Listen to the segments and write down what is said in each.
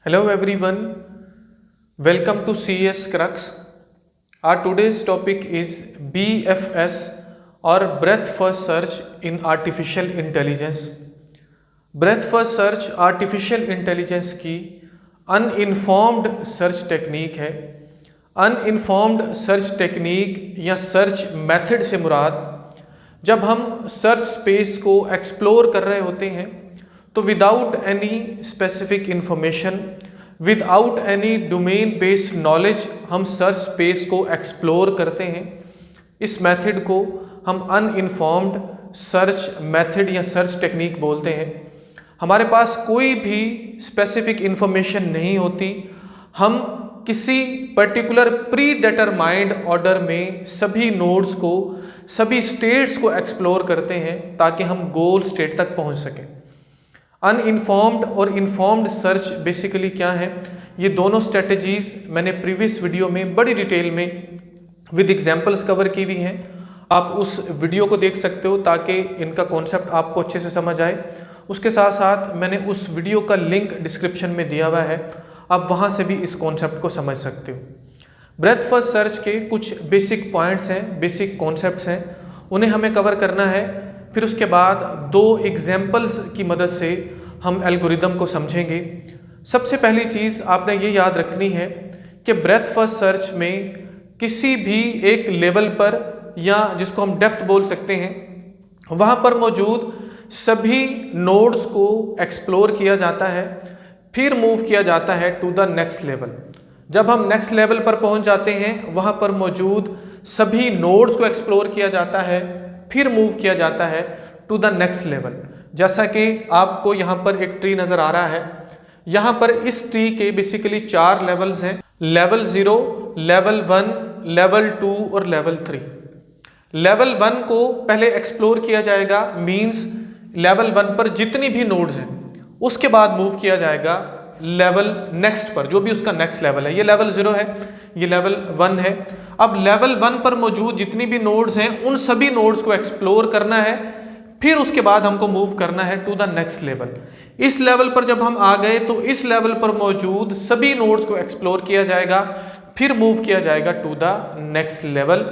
Hello everyone, welcome to CS Crux. Our today's topic is BFS or Breadth First Search in Artificial Intelligence. Breadth First Search artificial intelligence की uninformed search technique है। Uninformed search technique या search method से मुराद जब हम search space को explore कर रहे होते हैं तो without any specific information, without any domain based knowledge हम सर्च स्पेस को एक्सप्लोर करते हैं। इस मेथड को हम अनइन्फॉर्म्ड सर्च मेथड या सर्च टेक्निक बोलते हैं। हमारे पास कोई भी स्पेसिफिक इंफॉर्मेशन नहीं होती, हम किसी पर्टिकुलर प्री डिटरमाइंड ऑर्डर में सभी नोड्स को, सभी स्टेट्स को एक्सप्लोर करते हैं ताकि हम गोल स्टेट तक पहुंच सकें। अनइन्फॉर्म्ड और इन्फॉर्म्ड सर्च बेसिकली क्या है, ये दोनों स्ट्रेटजीज मैंने प्रीवियस वीडियो में बड़ी डिटेल में विद एग्जांपल्स कवर की हुई हैं। आप उस वीडियो को देख सकते हो ताकि इनका कॉन्सेप्ट आपको अच्छे से समझ आए। उसके साथ साथ मैंने उस वीडियो का लिंक डिस्क्रिप्शन में दिया हुआ है, आप वहाँ से भी इस कॉन्सेप्ट को समझ सकते हो। ब्रेथ फर्स्ट सर्च के कुछ बेसिक पॉइंट्स हैं, बेसिक कॉन्सेप्ट्स हैं, उन्हें हमें कवर करना है। फिर उसके बाद दो एग्जाम्पल्स की मदद से हम एल्गोरिदम को समझेंगे। सबसे पहली चीज़ आपने ये याद रखनी है कि ब्रेथ फर्स्ट सर्च में किसी भी एक लेवल पर, या जिसको हम डेप्थ बोल सकते हैं, वहाँ पर मौजूद सभी नोड्स को एक्सप्लोर किया जाता है, फिर मूव किया जाता है टू द नेक्स्ट लेवल। जब हम नेक्स्ट लेवल पर पहुँच जाते हैं, वहाँ पर मौजूद सभी नोड्स को एक्सप्लोर किया जाता है, फिर मूव किया जाता है टू द नेक्स्ट लेवल। जैसा कि आपको यहाँ पर एक ट्री नज़र आ रहा है, यहाँ पर इस ट्री के बेसिकली 4 लेवल्स हैं, लेवल 0, लेवल 1, लेवल 2 और लेवल 3। लेवल 1 को पहले एक्सप्लोर किया जाएगा, मींस लेवल 1 पर जितनी भी नोड्स हैं उसके बाद मूव किया जाएगा लेवल नेक्स्ट पर, जो भी उसका नेक्स्ट लेवल है। ये लेवल 0 है, ये लेवल 1 है। अब लेवल 1 पर मौजूद जितनी भी नोड्स हैं उन सभी नोड्स को एक्सप्लोर करना है, फिर उसके बाद हमको मूव करना है टू द नेक्स्ट लेवल। इस लेवल पर जब हम आ गए तो इस लेवल पर मौजूद सभी नोड्स को एक्सप्लोर किया जाएगा, फिर मूव किया जाएगा टू द नेक्स्ट लेवल।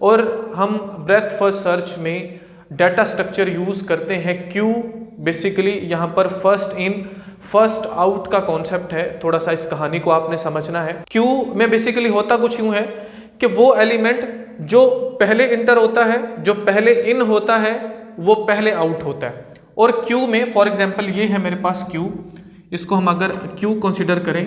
और हम ब्रेथ फर्स्ट सर्च में डाटा स्ट्रक्चर यूज़ करते हैं क्यू। बेसिकली यहाँ पर फर्स्ट इन फर्स्ट आउट का कॉन्सेप्ट है, थोड़ा सा इस कहानी को आपने समझना है। क्यू में बेसिकली होता कुछ यूँ है कि वो एलिमेंट जो पहले इंटर होता है, जो पहले इन होता है, वो पहले आउट होता है। और क्यू में फॉर एग्जांपल ये है मेरे पास क्यू, इसको हम अगर क्यू कंसीडर करें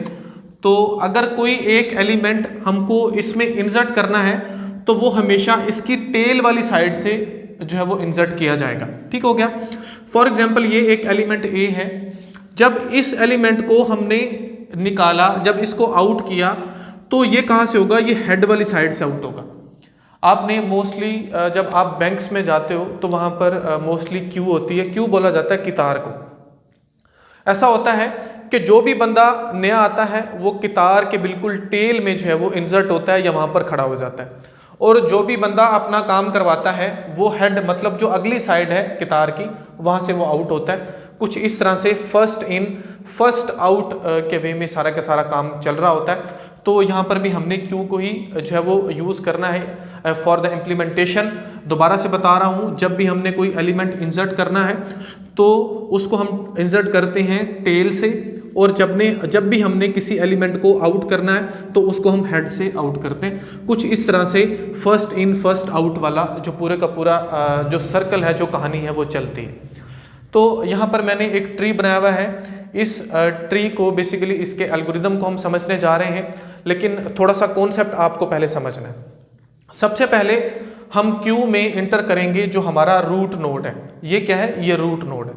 तो अगर कोई एक एलिमेंट हमको इसमें इंसर्ट करना है तो वो हमेशा इसकी टेल वाली साइड से जो है वो इंसर्ट किया जाएगा। ठीक हो गया। फॉर एग्जांपल ये एक एलिमेंट ए है, जब इस एलिमेंट को हमने निकाला, जब इसको आउट किया तो ये कहाँ से होगा, ये हेड वाली साइड से आउट होगा। आपने मोस्टली जब आप बैंक्स में जाते हो तो वहाँ पर मोस्टली क्यू होती है, क्यू बोला जाता है कितार को। ऐसा होता है कि जो भी बंदा नया आता है वो कितार के बिल्कुल टेल में जो है वो इंसर्ट होता है या वहाँ पर खड़ा हो जाता है, और जो भी बंदा अपना काम करवाता है वो हेड, मतलब जो अगली साइड है कितार की, वहाँ से वो आउट होता है। कुछ इस तरह से फर्स्ट इन फर्स्ट आउट के वे में सारा का सारा काम चल रहा होता है। तो यहाँ पर भी हमने क्यू को ही जो है वो यूज़ करना है फॉर द इम्प्लीमेंटेशन। दोबारा से बता रहा हूँ, जब भी हमने कोई एलिमेंट इंसर्ट करना है तो उसको हम इंसर्ट करते हैं टेल से, और जब भी हमने किसी एलिमेंट को आउट करना है तो उसको हम हेड से आउट करते हैं। कुछ इस तरह से फर्स्ट इन फर्स्ट आउट वाला जो पूरे का पूरा जो सर्कल है, जो कहानी है, वो चलती है। तो यहाँ पर मैंने एक ट्री बनाया हुआ है। इस ट्री को बेसिकली इसके एल्गोरिदम को हम समझने जा रहे हैं, लेकिन थोड़ा सा कॉन्सेप्ट आपको पहले समझना है। सबसे पहले हम क्यू में इंटर करेंगे जो हमारा रूट नोड है। ये क्या है, ये रूट नोड है।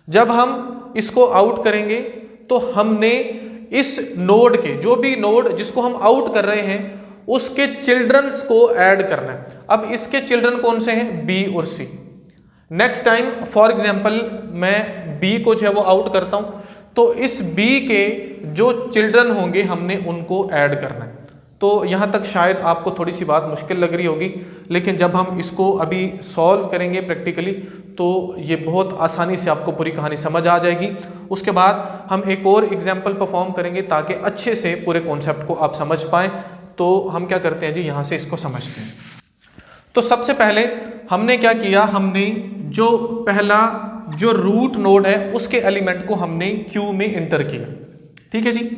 जब हम इसको आउट करेंगे तो हमने इस नोड के, जो भी नोड जिसको हम आउट कर रहे हैं, उसके चिल्ड्रंस को ऐड करना है। अब इसके चिल्ड्रन कौन से हैं, बी और सी। नेक्स्ट टाइम फॉर एग्जांपल मैं बी को जो है वो आउट करता हूं तो इस बी के जो चिल्ड्रन होंगे हमने उनको ऐड करना है। तो यहाँ तक शायद आपको थोड़ी सी बात मुश्किल लग रही होगी, लेकिन जब हम इसको अभी सॉल्व करेंगे प्रैक्टिकली तो ये बहुत आसानी से आपको पूरी कहानी समझ आ जाएगी। उसके बाद हम एक और एग्जाम्पल परफॉर्म करेंगे ताकि अच्छे से पूरे कॉन्सेप्ट को आप समझ पाएँ। तो हम क्या करते हैं जी, यहाँ से इसको समझते हैं। तो सबसे पहले हमने क्या किया, हमने जो पहला जो रूट नोड है उसके एलिमेंट को हमने क्यू में इंटर किया। ठीक है जी,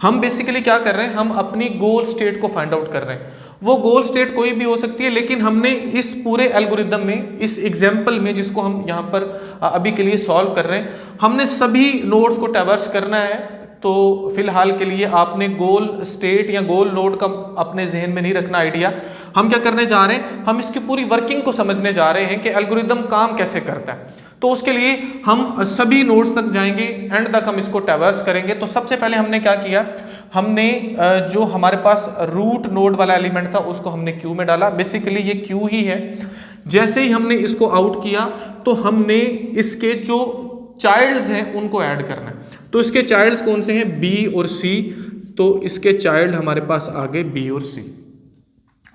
हम बेसिकली क्या कर रहे हैं, हम अपनी गोल स्टेट को फाइंड आउट कर रहे हैं। वो गोल स्टेट कोई भी हो सकती है, लेकिन हमने इस पूरे एल्गोरिदम में, इस एग्जाम्पल में जिसको हम यहाँ पर अभी के लिए सॉल्व कर रहे हैं, हमने सभी नोड्स को ट्रैवर्स करना है। तो फिलहाल के लिए आपने गोल स्टेट या गोल नोड का अपने जहन में नहीं रखना आइडिया। हम क्या करने जा रहे हैं, हम इसकी पूरी वर्किंग को समझने जा रहे हैं कि एल्गोरिदम काम कैसे करता है। तो उसके लिए हम सभी नोड्स तक जाएंगे, एंड तक हम इसको ट्रैवर्स करेंगे। तो सबसे पहले हमने क्या किया, हमने जो हमारे पास रूट नोड वाला एलिमेंट था उसको हमने क्यू में डाला। बेसिकली ये क्यू ही है। जैसे ही हमने इसको आउट किया तो हमने इसके जो चाइल्ड्स हैं उनको ऐड करना है। तो इसके चाइल्ड्स कौन से हैं, बी और सी। तो इसके चाइल्ड हमारे पास आ गए बी और सी।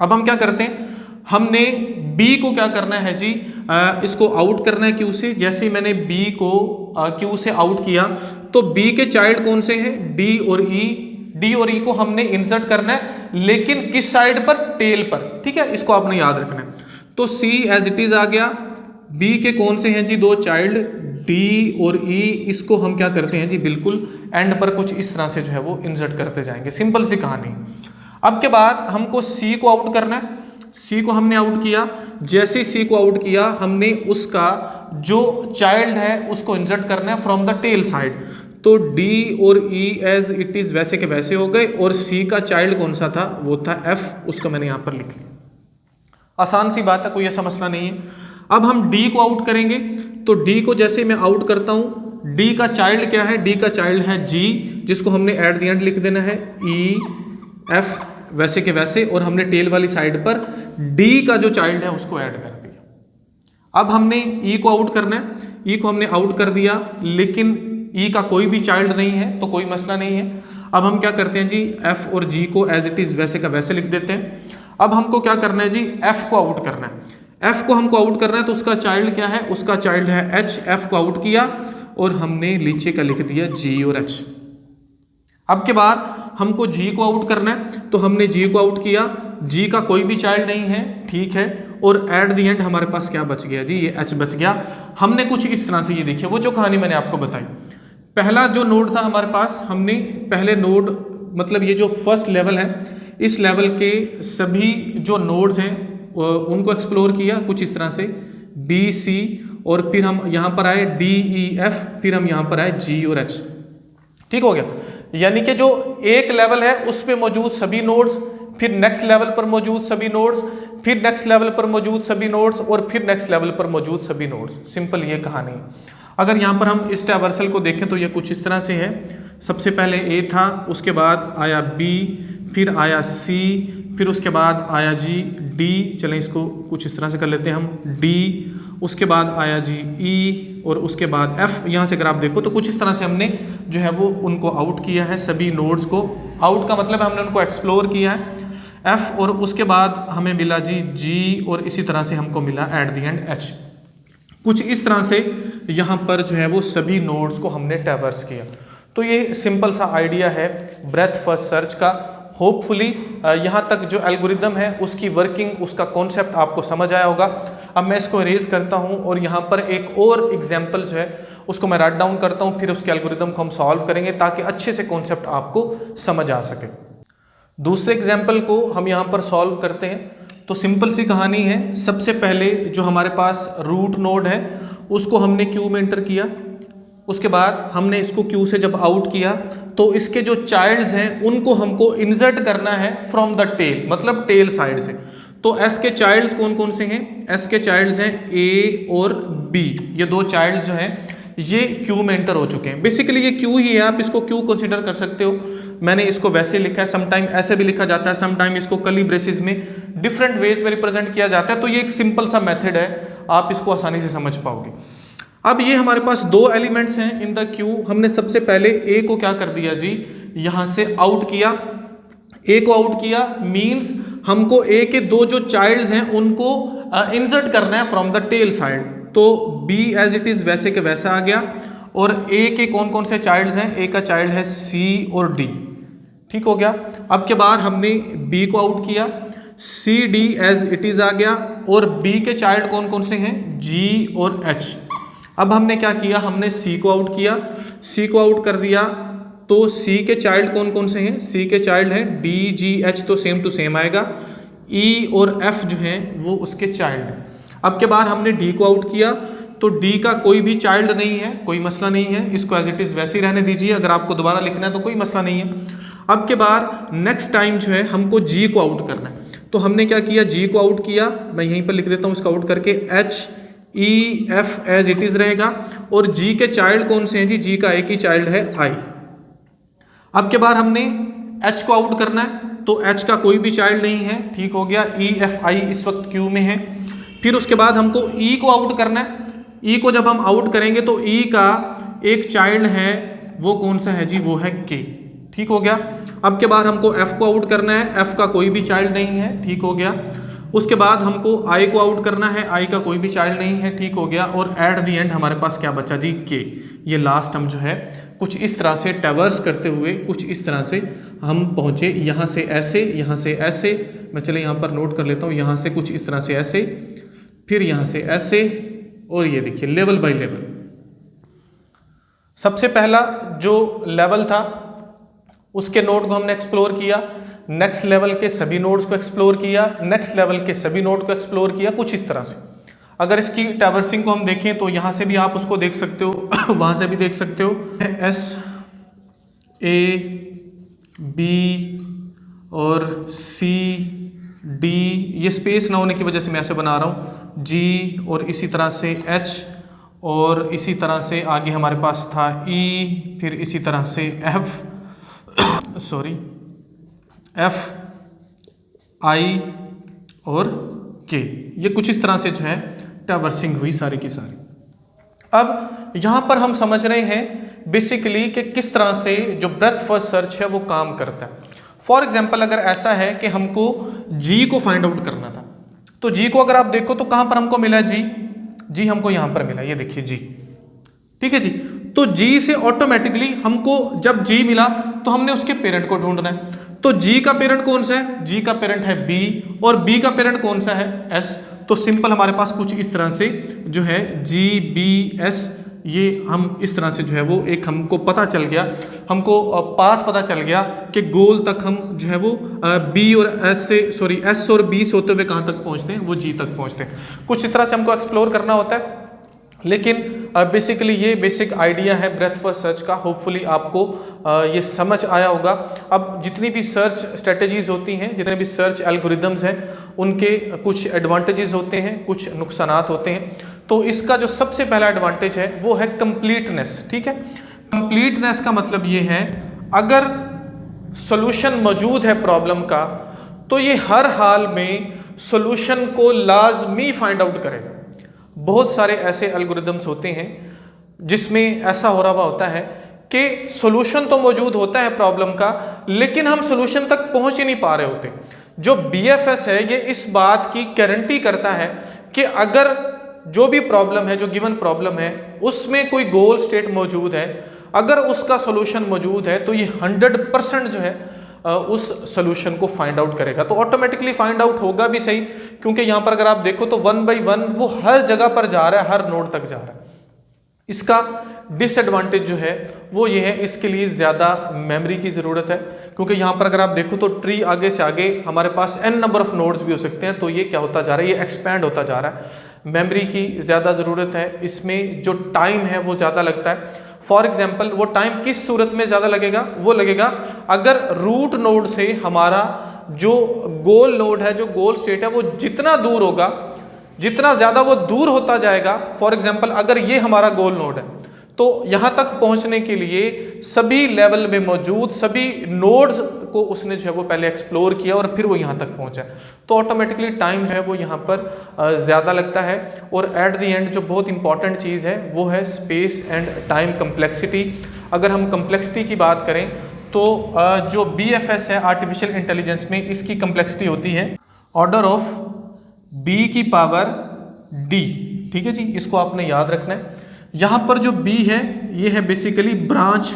अब हम क्या करते हैं, हमने बी को क्या करना है जी, इसको आउट करना है क्यू से। जैसे ही मैंने बी को क्यू से आउट किया तो बी के चाइल्ड कौन से हैं, डी और ई। डी और ई को हमने इंसर्ट करना है, लेकिन किस साइड पर, टेल पर। ठीक है, इसको आपने याद रखना है। तो सी एज इट इज आ गया। बी के कौन से हैं जी, दो चाइल्ड डी और ई। इसको हम क्या करते हैं जी, बिल्कुल एंड पर कुछ इस तरह से जो है वो इंसर्ट करते जाएंगे। सिंपल सी कहानी। अब के बाद हमको सी को आउट करना है। सी को हमने आउट किया। जैसे ही सी को आउट किया, हमने उसका जो चाइल्ड है उसको इंसर्ट करना है फ्रॉम द टेल साइड। तो डी और ई एज इट इज वैसे के वैसे हो गए, और सी का चाइल्ड कौन सा था, वो था एफ। उसको मैंने यहां पर लिख लिया। आसान सी बात है, कोई ऐसा मसला नहीं है। अब हम डी को आउट करेंगे। तो डी को जैसे मैं आउट करता हूं, डी का चाइल्ड क्या है, डी का चाइल्ड है जी, जिसको हमने एट द एंड लिख देना है ई एफ वैसे के वैसे, और हमने टेल वाली साइड पर डी का जो चाइल्ड है उसको ऐड कर दिया। अब हमने ई को आउट करना है। ई को हमने आउट कर दिया, लेकिन ई का कोई भी चाइल्ड नहीं है, तो कोई मसला नहीं है। अब हम क्या करते हैं जी, एफ और जी को एज इट इज वैसे का वैसे लिख देते हैं। अब हमको क्या करना है जी, एफ को आउट करना है। एफ को हमको आउट करना है, तो उसका चाइल्ड क्या है, उसका चाइल्ड है एच। एफ को आउट किया और हमने नीचे का लिख दिया जी और एच। अब के बाद हमको जी को आउट करना है, तो हमने जी को आउट किया। जी का कोई भी चाइल्ड नहीं है, ठीक है। और एट द एंड हमारे पास क्या बच गया जी, ये एच बच गया। हमने कुछ इस तरह से, ये देखिए वो जो कहानी मैंने आपको बताई, पहला जो नोड था हमारे पास, हमने पहले नोड मतलब ये जो फर्स्ट लेवल है, इस लेवल के सभी जो नोड्स हैं उनको एक्सप्लोर किया कुछ इस तरह से, बी सी, और फिर हम यहाँ पर आए डी ई एफ, फिर हम यहाँ पर आए जी और एच। ठीक हो गया। यानी कि जो एक लेवल है उस पे मौजूद सभी नोड्स, फिर नेक्स्ट लेवल पर मौजूद सभी नोड्स, फिर नेक्स्ट लेवल पर मौजूद सभी नोड्स, और फिर नेक्स्ट लेवल पर मौजूद सभी नोड्स। सिंपल ये कहानी है। अगर यहाँ पर हम इस ट्रैवर्सल को देखें तो ये कुछ इस तरह से है। सबसे पहले ए था, उसके बाद आया बी, फिर आया सी, फिर उसके बाद आया जी डी। चलें इसको कुछ इस तरह से कर लेते हैं हम, डी, उसके बाद आया जी ई, और उसके बाद एफ। यहाँ से अगर आप देखो तो कुछ इस तरह से हमने जो है वो उनको आउट किया है, सभी नोड्स को। आउट का मतलब हमने उनको एक्सप्लोर किया है, एफ, और उसके बाद हमें मिला जी जी, और इसी तरह से हमको मिला एट द एंड एच। कुछ इस तरह से यहाँ पर जो है वो सभी नोड्स को हमने ट्रैवर्स किया। तो ये सिंपल सा आइडिया है ब्रेथ फर्स्ट सर्च का। होपफुली यहाँ तक जो एल्गोरिदम है उसकी वर्किंग, उसका कॉन्सेप्ट आपको समझ आया होगा। अब मैं इसको इरेज करता हूँ और यहाँ पर एक और एग्जाम्पल जो है उसको मैं राइट डाउन करता हूँ, फिर उसके एल्गोरिदम को हम सॉल्व करेंगे ताकि अच्छे से कॉन्सेप्ट आपको समझ आ सके। दूसरे एग्जाम्पल को हम यहाँ पर सॉल्व करते हैं। तो सिंपल सी कहानी है। सबसे पहले जो हमारे पास रूट नोड है उसको हमने क्यू में एंटर किया। उसके बाद हमने इसको क्यू से जब आउट किया तो इसके जो चाइल्ड्स हैं उनको हमको इंसर्ट करना है फ्रॉम द टेल, मतलब टेल साइड से। तो एस के चाइल्ड्स कौन कौन से हैं? एस के चाइल्ड्स हैं ए और बी। ये दो चाइल्ड जो हैं ये क्यू में एंटर हो चुके हैं। बेसिकली ये क्यू ही है, आप इसको क्यू कंसीडर कर सकते हो। मैंने इसको वैसे लिखा है, समटाइम ऐसे भी लिखा जाता है, समटाइम इसको कर्ली ब्रेसेस में डिफरेंट वेज में रिप्रेजेंट किया जाता है। तो ये एक सिंपल सा मेथड है, आप इसको आसानी से समझ पाओगे। अब ये हमारे पास दो एलिमेंट्स हैं इन द क्यू। हमने सबसे पहले ए को क्या कर दिया जी, यहाँ से आउट किया। ए को आउट किया मींस हमको ए के दो जो चाइल्ड्स हैं उनको इंसर्ट करना है फ्रॉम द टेल साइड, तो बी एज इट इज वैसे के वैसा आ गया। और ए के कौन कौन से चाइल्ड्स हैं, ए का चाइल्ड है सी और डी, ठीक हो गया। अब के बाद हमने बी को आउट किया, C D as it is आ गया, और बी के चाइल्ड कौन कौन से हैं, जी और एच। अब हमने क्या किया, हमने सी को आउट किया, सी को आउट कर दिया, तो सी के चाइल्ड कौन कौन से हैं, सी के चाइल्ड हैं डी जी एच, तो सेम टू सेम आएगा। ई और एफ जो हैं वो उसके चाइल्ड हैं। अब के बाद हमने डी को आउट किया, तो डी का कोई भी चाइल्ड नहीं है, कोई मसला नहीं है, इसको एज इट इज़ वैसे ही रहने दीजिए। अगर आपको दोबारा लिखना है तो कोई मसला नहीं है। अब के बाद नेक्स्ट टाइम जो है हमको जी को आउट करना है, तो हमने क्या किया, जी को आउट किया, मैं यहीं पर लिख देता हूँ इसको आउट करके, H E F as it is रहेगा। और जी के चाइल्ड कौन से हैं जी, जी का एक ही चाइल्ड है आई। अब के बाद हमने एच को आउट करना है, तो एच का कोई भी चाइल्ड नहीं है, ठीक हो गया। ई एफ आई इस वक्त क्यू में है। फिर उसके बाद हमको ई को आउट करना है, ई को जब हम आउट करेंगे तो ई का एक चाइल्ड है, वो कौन सा है जी, वो है के, ठीक हो गया। अब के बाद हमको एफ को आउट करना है, एफ का कोई भी चाइल्ड नहीं है, ठीक हो गया। उसके बाद हमको आई को आउट करना है, आई का कोई भी चाइल्ड नहीं है, ठीक हो गया। और एट द एंड हमारे पास क्या बचा जी, के। ये लास्ट हम जो है कुछ इस तरह से ट्रैवर्स करते हुए कुछ इस तरह से हम पहुँचे, यहाँ से ऐसे, यहाँ से ऐसे, मैं चले यहाँ पर नोट कर लेता हूँ, यहाँ से कुछ इस तरह से ऐसे, फिर यहाँ से ऐसे, और ये देखिए लेवल बाय लेवल। सबसे पहला जो लेवल था उसके नोड को हमने एक्सप्लोर किया, नेक्स्ट लेवल के सभी नोड्स को एक्सप्लोर किया, नेक्स्ट लेवल के सभी नोड को एक्सप्लोर किया, कुछ इस तरह से। अगर इसकी ट्रैवर्सिंग को हम देखें तो यहाँ से भी आप उसको देख सकते हो वहाँ से भी देख सकते हो, एस ए बी और सी डी, ये स्पेस ना होने की वजह से मैं ऐसे बना रहा हूँ, जी, और इसी तरह से एच, और इसी तरह से आगे हमारे पास था ई, फिर इसी तरह से एफ सॉरी एफ आई और के। ये कुछ इस तरह से जो है ट्रैवर्सिंग हुई सारी की सारी। अब यहाँ पर हम समझ रहे हैं बेसिकली कि किस तरह से जो ब्रेथ फर्स्ट सर्च है वो काम करता है। फॉर एग्जाम्पल अगर ऐसा है कि हमको जी को फाइंड आउट करना था, तो जी को अगर आप देखो तो कहाँ पर हमको मिला जी हमको यहाँ पर मिला, ये देखिए जी, ठीक है जी। तो जी से ऑटोमेटिकली हमको जब जी मिला तो हमने उसके पेरेंट को ढूंढना है। तो जी का पेरेंट कौन सा है, जी का पेरेंट है बी, और बी का पेरेंट कौन सा है, एस। तो सिंपल हमारे पास कुछ इस तरह से जो है जी बी एस, ये हम इस तरह से जो है वो एक हमको पता चल गया, हमको पाथ पता चल गया कि गोल तक हम जो है वो बी और एस से, सॉरी एस और बी से होते हुए कहाँ तक पहुँचते हैं, वो जी तक पहुँचते हैं। कुछ इस तरह से हमको एक्सप्लोर करना होता है। लेकिन बेसिकली ये बेसिक आइडिया है ब्रेथ फर्स्ट सर्च का। होपफुली आपको ये समझ आया होगा। अब जितनी भी सर्च स्ट्रेटजीज होती हैं, जितने भी सर्च एल्गोरिदम्स हैं, उनके कुछ एडवांटेजेस होते हैं, कुछ नुकसानात होते हैं। तो इसका जो सबसे पहला एडवांटेज है वो है कंप्लीटनेस, ठीक है। कंप्लीटनेस का मतलब ये है अगर सॉल्यूशन मौजूद है प्रॉब्लम का तो ये हर हाल में सॉल्यूशन को लाजमी फाइंड आउट करेगा। बहुत सारे ऐसे एल्गोरिदम्स होते हैं जिसमें ऐसा हो रहा होता है कि सॉल्यूशन तो मौजूद होता है प्रॉब्लम का, लेकिन हम सॉल्यूशन तक पहुंच ही नहीं पा रहे होते। जो बीएफएस है ये इस बात की गारंटी करता है कि अगर जो भी प्रॉब्लम है, जो गिवन प्रॉब्लम है, उसमें कोई गोल स्टेट मौजूद है, अगर उसका सॉल्यूशन मौजूद है तो ये 100% जो है उस सॉल्यूशन को फाइंड आउट करेगा। तो ऑटोमेटिकली फाइंड आउट होगा भी सही, क्योंकि यहाँ पर अगर आप देखो तो 1 by 1 वो हर जगह पर जा रहा है, हर नोड तक जा रहा है। इसका डिसएडवांटेज जो है वो ये है, इसके लिए ज़्यादा मेमोरी की ज़रूरत है, क्योंकि यहाँ पर अगर आप देखो तो ट्री आगे से आगे हमारे पास n नंबर ऑफ नोड्स भी हो सकते हैं। तो ये क्या होता जा रहा है, ये एक्सपैंड होता जा रहा है। मेमोरी की ज़्यादा ज़रूरत है, इसमें जो टाइम है वो ज़्यादा लगता है। फॉर एग्जाम्पल वो टाइम किस सूरत में ज़्यादा लगेगा, वो लगेगा अगर रूट नोड से हमारा जो गोल नोड है, जो गोल स्टेट है, वो जितना दूर होगा, जितना ज़्यादा वो दूर होता जाएगा। फॉर एग्जाम्पल अगर ये हमारा गोल नोड है तो यहाँ तक पहुँचने के लिए सभी लेवल में मौजूद सभी नोड्स को उसने जो है वो पहले एक्सप्लोर किया और फिर वो यहाँ तक पहुँचा। तो ऑटोमेटिकली टाइम जो है वो यहाँ पर ज़्यादा लगता है। और एट द एंड जो बहुत इंपॉर्टेंट चीज़ है वो है स्पेस एंड टाइम कम्प्लेक्सिटी। अगर हम कम्प्लेक्सिटी की बात करें तो जो BFS है आर्टिफिशियल इंटेलिजेंस में, इसकी कंप्लेक्सिटी होती है ऑर्डर ऑफ B की पावर D। ठीक है जी, इसको आपने याद रखना है। यहाँ पर जो B है ये है बेसिकली ब्रांच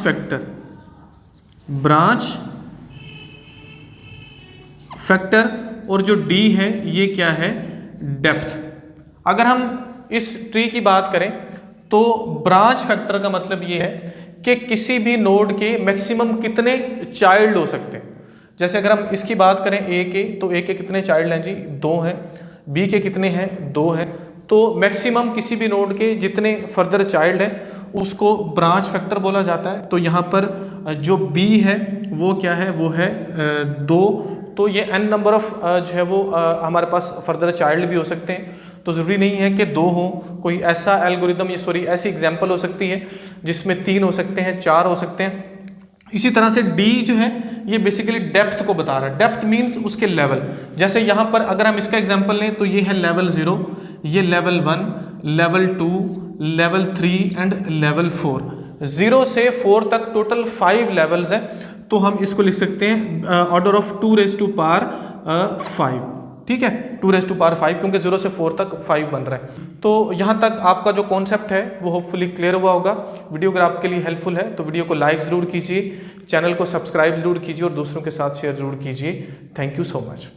फैक्टर, और जो D है ये क्या है, डेप्थ। अगर हम इस ट्री की बात करें तो ब्रांच फैक्टर का मतलब ये है कि किसी भी नोड के मैक्सिमम कितने चाइल्ड हो सकते हैं। जैसे अगर हम इसकी बात करें A के, तो A के कितने चाइल्ड हैं जी, 2 हैं। B के कितने हैं, 2 हैं। तो मैक्सिमम किसी भी नोड के जितने फर्दर चाइल्ड हैं उसको ब्रांच फैक्टर बोला जाता है। तो यहाँ पर जो B है वो क्या है, वो है 2। तो ये n नंबर ऑफ जो है वो हमारे पास फर्दर चाइल्ड भी हो सकते हैं। तो ज़रूरी नहीं है कि 2 हो, कोई ऐसा एल्गोरिदम ऐसी एग्जांपल हो सकती है जिसमें 3 हो सकते हैं, 4 हो सकते हैं। इसी तरह से D जो है ये बेसिकली डेप्थ को बता रहा है। डेप्थ मीन्स उसके लेवल। जैसे यहाँ पर अगर हम इसका एग्जांपल लें तो ये है लेवल 0, ये level 1, level 2, level 3 and level 4। 0 से 4 तक टोटल 5 लेवल्स हैं। तो हम इसको लिख सकते हैं ऑर्डर ऑफ 2⁵5। ठीक है, 2⁵5, क्योंकि 0 से 4 तक 5 बन रहा है। तो यहाँ तक आपका जो कॉन्सेप्ट है वो होपफुली क्लियर हुआ होगा। वीडियो अगर आपके लिए हेल्पफुल है तो वीडियो को लाइक ज़रूर कीजिए, चैनल को सब्सक्राइब ज़रूर कीजिए और दूसरों के साथ शेयर ज़रूर कीजिए। Thank you so much.